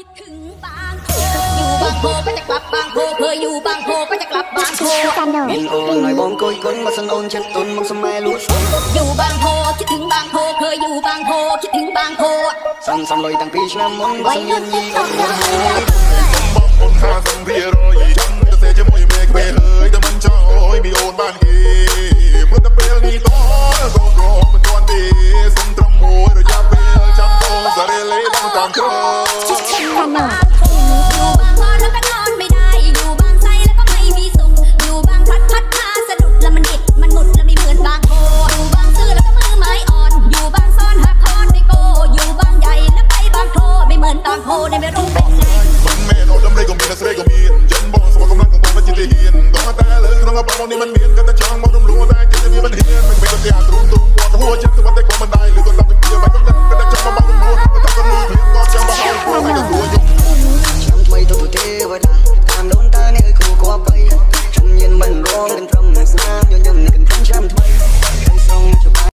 คิดถึงบางโพอยู่บางโพก็จะกลับบางโพเคยอยู่บางโพก็จะกลับบางโพมินโอนหน่อยบองกุยก้นมาสันโอนเช็ดตุนมังสมัยลุดอยู่บางโพคิดถึงบางโพเคยอยู่บางโพคิดถึงบางโพซ้ำๆลอยตั้งปีชนะมนต์สังเย็นยี่อมโดนโหยคนหาสังเพียรอยจังจะเสียจะมวยเมฆเบยเฮยแต่มันช่างโอยมีโอนบ้านเกเพื่อตะเปลนี่ต้อนก็ร้องเป็นวันดีสมตรมมวยระยะเปลจำโตสะเรเลต้องตามเธอ